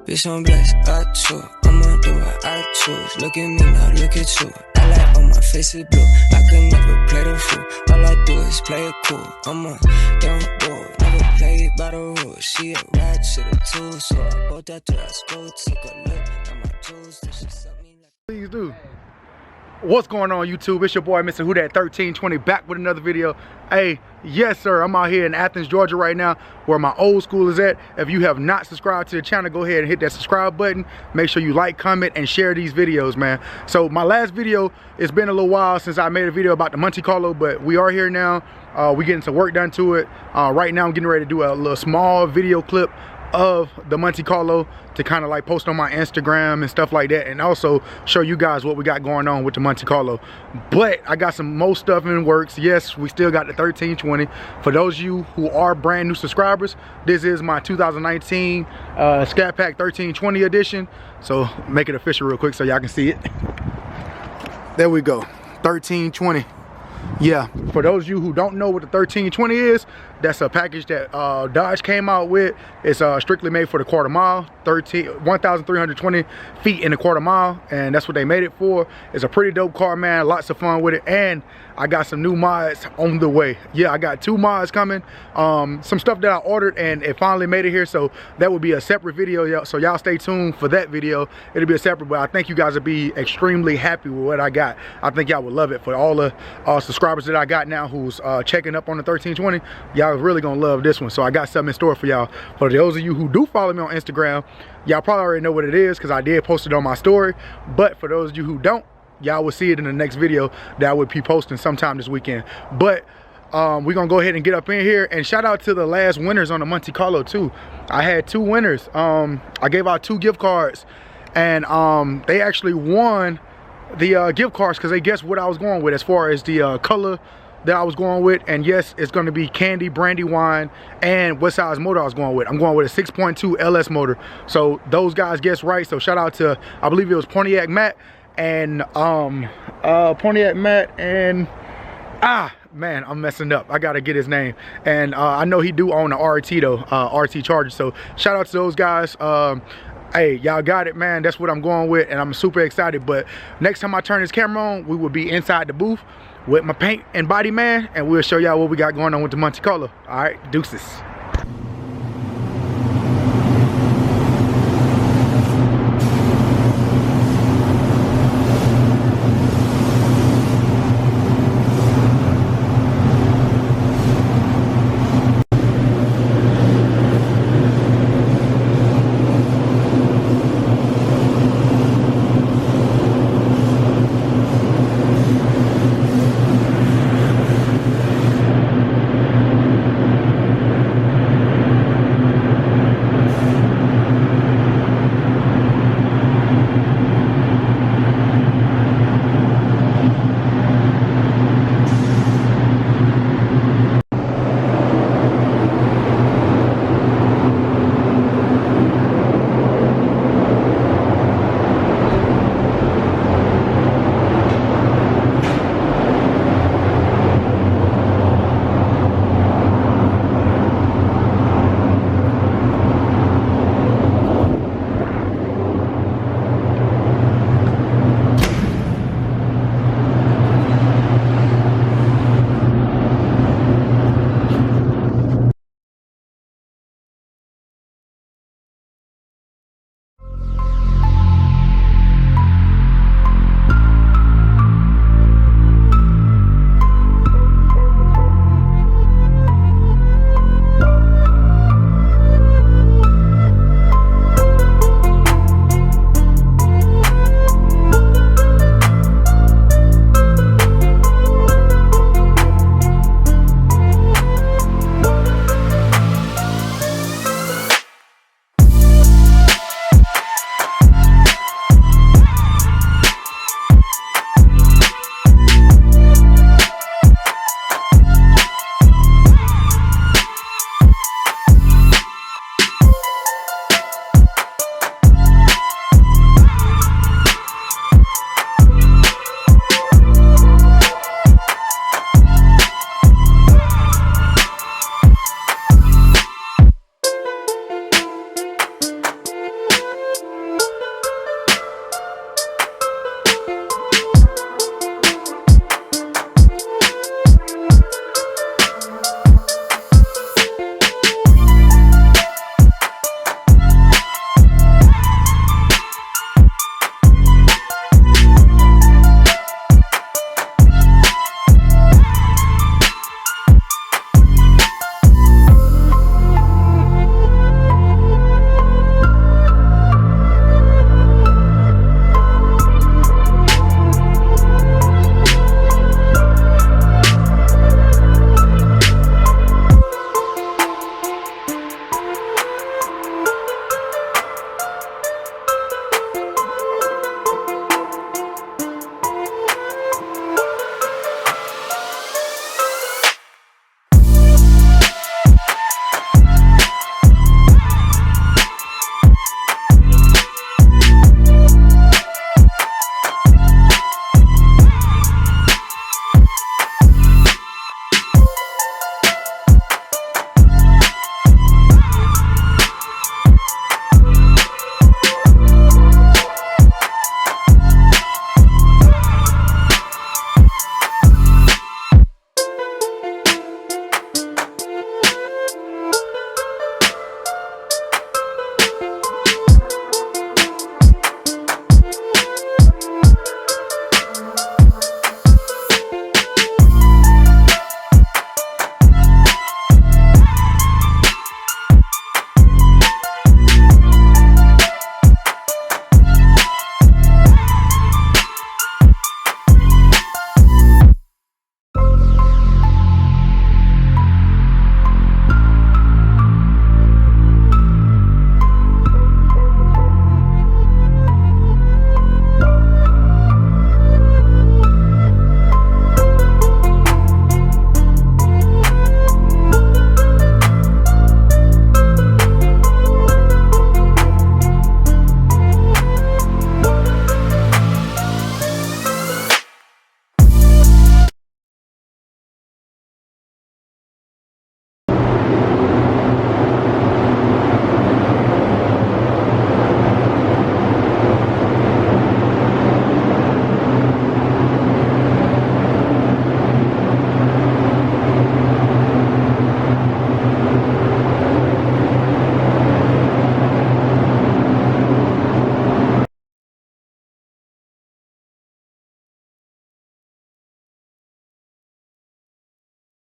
Bitch, I'm blessed, I too. I'ma do what I choose. Look at me now, look at you. I like on my face is blue. I could never play the fool. All I do is play it cool. I'm a young boy, never played by the rules. She a ride to the tool, so I bought that to our school. Took a look at my jewels, then she sucked me like. Please do. What's going on YouTube? It's your boy Mr. Who Dat 1320 back with another video. Hey, yes sir, I'm out here in Athens, Georgia right now where my old school is at. If you have not subscribed to the channel, go ahead and hit that subscribe button. Make sure you like, comment, and share these videos, man. So my last video, it's been a little while since I made a video about the Monte Carlo, but we are here now. We're getting some work done to it. Right now I'm getting ready to do a little small video clip of the Monte Carlo to kind of like post on my Instagram and stuff like that, and also show you guys what we got going on with the Monte Carlo. But I got some more stuff in the works. Yes, we still got the 1320. For those of you who are brand new subscribers, this is my 2019 Scat Pack 1320 edition. So make it official real quick so y'all can see it. There we go, 1320. Yeah, for those of you who don't know what the 1320 is, that's a package that Dodge came out with. It's strictly made for the quarter mile, 1,320 feet in the quarter mile, and that's what they made it for. It's a pretty dope car, man. Lots of fun with it, and I got some new mods on the way. Yeah, I got 2 mods coming. Some stuff that I ordered, and it finally made it here, so that will be a separate video. So y'all stay tuned for that video. It'll be a separate, but I think you guys will be extremely happy with what I got. I think y'all would love it. For all the subscribers that I got now who's checking up on the 1320, y'all really gonna love this one. So I got something in store for y'all. For those of you who do follow me on Instagram, y'all probably already know what it is because I did post it on my story. But for those of you who don't, y'all will see it in the next video that I would be posting sometime this weekend. But we're gonna go ahead and get up in here, and shout out to the last winners on the Monte Carlo too. I had 2 winners. I gave out 2 gift cards, and they actually won the gift cards because they guessed what I was going with as far as the color that I was going with. And yes, it's going to be candy, brandy wine, and what size motor I was going with. I'm going with a 6.2 LS motor. So those guys guessed right. So shout out to, I believe it was Pontiac Matt and man, I'm messing up. I gotta get his name. And I know he do own a RT though, RT Charger. So shout out to those guys. Hey, y'all got it, man. That's what I'm going with, and I'm super excited. But next time I turn this camera on, we will be inside the booth with my paint and body man, and we'll show y'all what we got going on with the Monte Carlo. All right, deuces.